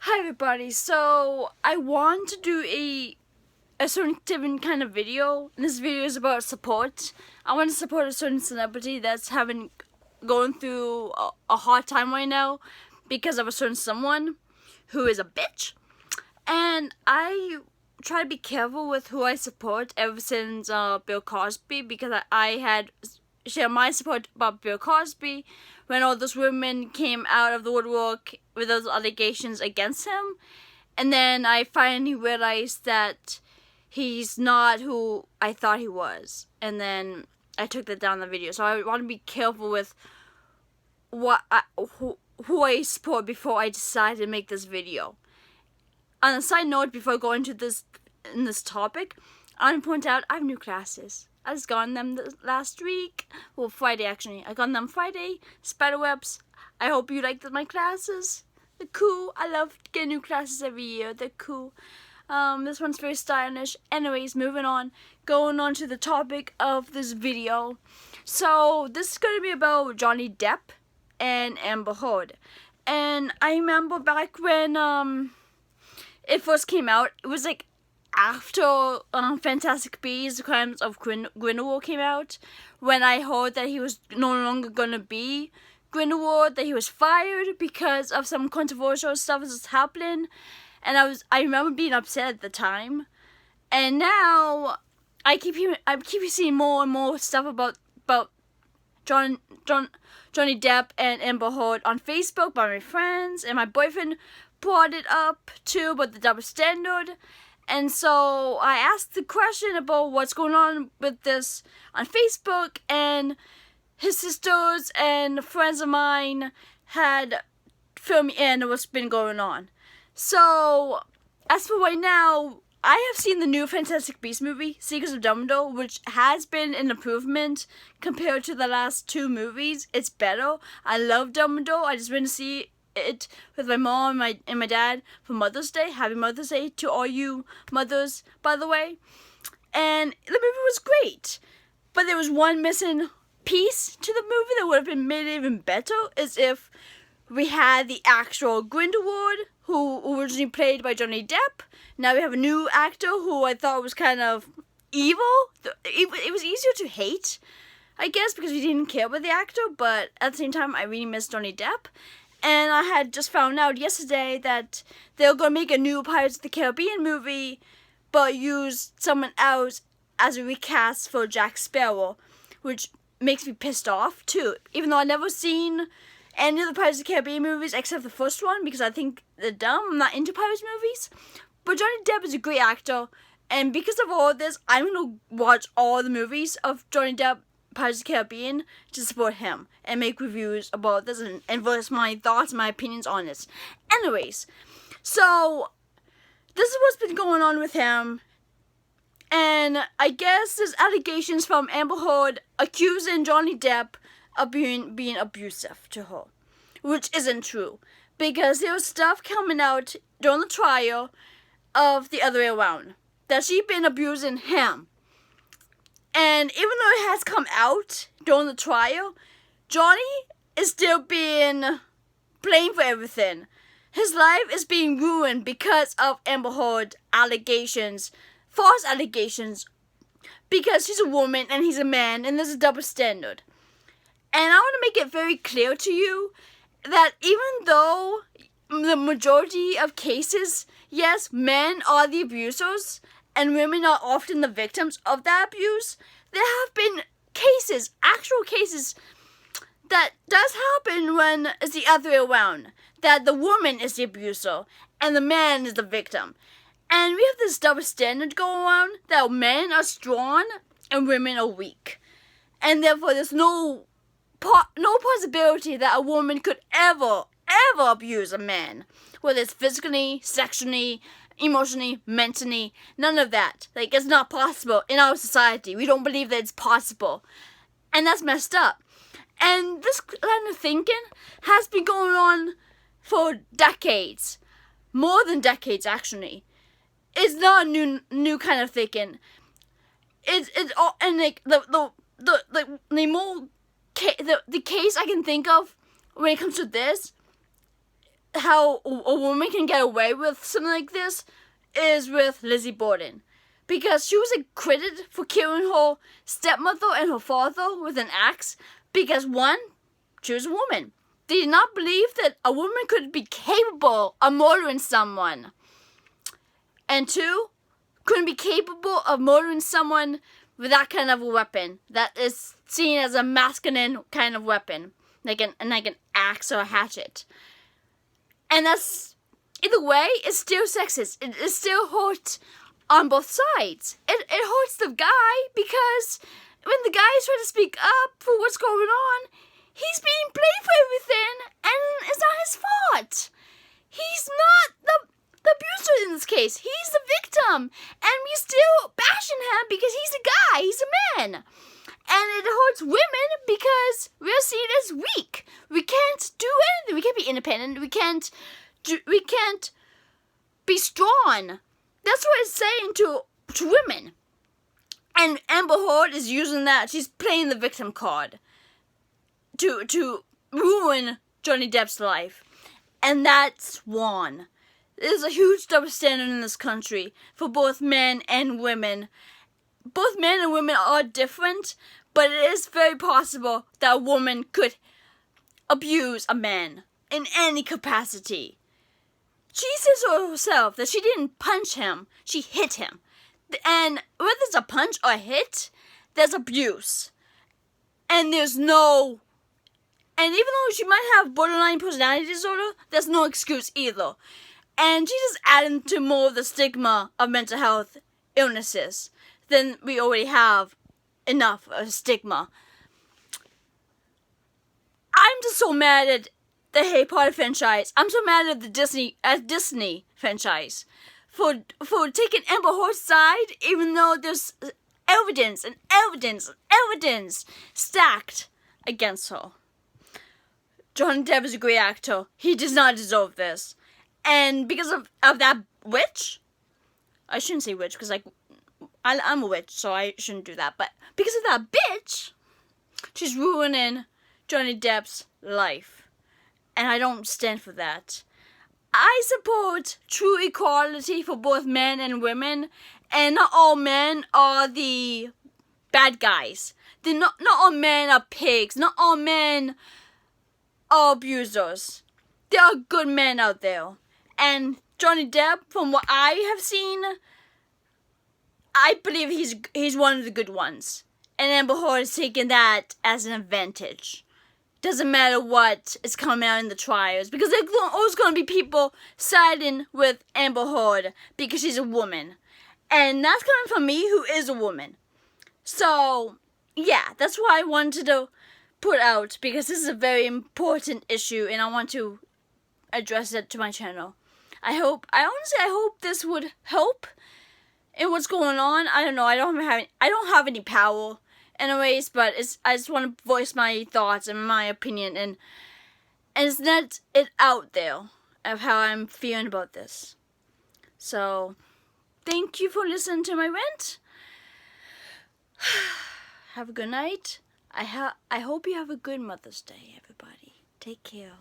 Hi everybody, so I want to do a certain different kind of video, and this video is about support. I want to support a certain celebrity that's going through a hard time right now because of a certain someone who is a bitch. And I try to be careful with who I support ever since Bill Cosby, because I had shared my support about Bill Cosby when all those women came out of the woodwork with those allegations against him. And then I finally realized that he's not who I thought he was. And then I took that down in the video. So I want to be careful with who I support before I decide to make this video. On a side note, before I go into this topic, I want to point out I have new classes. I just got them last week. Well, Friday actually. I got them Friday. Spiderwebs. I hope you liked my classes. They're cool. I love getting new classes every year. They're cool. This one's very stylish. Anyways, moving on. Going on to the topic of this video. So, this is going to be about Johnny Depp and Amber Heard. And I remember back when it first came out, it was like after Fantastic Beasts: The Crimes of Grindelwald came out, when I heard that he was no longer gonna be Grindelwald, that he was fired because of some controversial stuff that was happening, and I remember being upset at the time. And now I keep seeing more and more stuff about Johnny Depp and Amber Heard on Facebook by my friends, and my boyfriend brought it up too about the double standard. And so I asked the question about what's going on with this on Facebook, and his sisters and friends of mine had filled me in on what's been going on. So, as for right now, I have seen the new Fantastic Beasts movie, Secrets of Dumbledore, which has been an improvement compared to the last two movies. It's better. I love Dumbledore. I just went to see it with my mom and my dad for Mother's Day. Happy Mother's Day to all you mothers, by the way. And the movie was great, but there was one missing piece to the movie that would have been made it even better, is if we had the actual Grindelwald, who originally played by Johnny Depp. Now we have a new actor who I thought was kind of evil. It was easier to hate, I guess, because we didn't care about the actor, but at the same time, I really miss Johnny Depp. And I had just found out yesterday that they're going to make a new Pirates of the Caribbean movie, but use someone else as a recast for Jack Sparrow, which makes me pissed off, too. Even though I've never seen any of the Pirates of the Caribbean movies except the first one, because I think they're dumb. I'm not into Pirates movies. But Johnny Depp is a great actor, and because of all of this, I'm going to watch all the movies of Johnny Depp, Pirates of the Caribbean, to support him and make reviews about this and voice my thoughts and my opinions on this. Anyways, so this is what's been going on with him, and I guess there's allegations from Amber Heard accusing Johnny Depp of being abusive to her, which isn't true, because there was stuff coming out during the trial of the other way around, that she'd been abusing him. And even though it has come out during the trial, Johnny is still being blamed for everything. His life is being ruined because of Amber Heard allegations, false allegations, because she's a woman and he's a man, and there's a double standard. And I want to make it very clear to you that even though the majority of cases, yes, men are the abusers, and women are often the victims of that abuse, there have been cases, actual cases, that does happen when it's the other way around. That the woman is the abuser, and the man is the victim. And we have this double standard going on, that men are strong, and women are weak. And therefore there's no possibility that a woman could ever abuse a man. Whether it's physically, sexually, emotionally, mentally, none of that. Like, it's not possible in our society. We don't believe that it's possible. And that's messed up. And this kind of thinking has been going on for decades. More than decades, actually. It's not a new kind of thinking. It's all, and like the case I can think of when it comes to this how a woman can get away with something like this is with Lizzie Borden. Because she was acquitted for killing her stepmother and her father with an axe. Because one, she was a woman. They did not believe that a woman could be capable of murdering someone. And two, couldn't be capable of murdering someone with that kind of a weapon that is seen as a masculine kind of weapon, like an axe or a hatchet. And that's, either way, it's still sexist. It still hurts on both sides. It hurts the guy because when the guy is trying to speak up for what's going on, he's being blamed for everything, and it's not his fault. He's not the abuser in this case. He's the victim, and we still bashing him because he's a guy. He's a man, and it hurts women because we're seen as weak. We can't do anything. We can't be independent. We can't be strong. That's what it's saying to women. And Amber Heard is using that. She's playing the victim card to ruin Johnny Depp's life. And that's one. There's a huge double standard in this country for both men and women. Both men and women are different, but it is very possible that a woman could abuse a man in any capacity. She says so herself that she didn't punch him, she hit him. And whether it's a punch or a hit, there's abuse. And there's no... And even though she might have borderline personality disorder, there's no excuse either. And she's just adding to more of the stigma of mental health illnesses than we already have enough of a stigma. I'm just so mad at the Harry Potter franchise. I'm so mad at the Disney franchise for taking Amber Heard's side, even though there's evidence stacked against her. Johnny Depp is a great actor. He does not deserve this. And because of that witch, I shouldn't say witch because I'm a witch, so I shouldn't do that. But because of that bitch, she's ruining Johnny Depp's life. And I don't stand for that. I support true equality for both men and women. And not all men are the bad guys. Not all men are pigs. Not all men are abusers. There are good men out there. And Johnny Depp, from what I have seen, I believe he's one of the good ones. And Amber Heard is taking that as an advantage. Doesn't matter what is coming out in the trials, because there's always going to be people siding with Amber Heard because she's a woman. And that's coming from me, who is a woman. So, yeah, that's why I wanted to put out, because this is a very important issue, and I want to address it to my channel. I hope this would help in what's going on. I don't know, I don't have any power anyways, but I just want to voice my thoughts and my opinion, and it's not it out there of how I'm feeling about this. So, thank you for listening to my rant. Have a good night. I hope you have a good Mother's Day, everybody. Take care.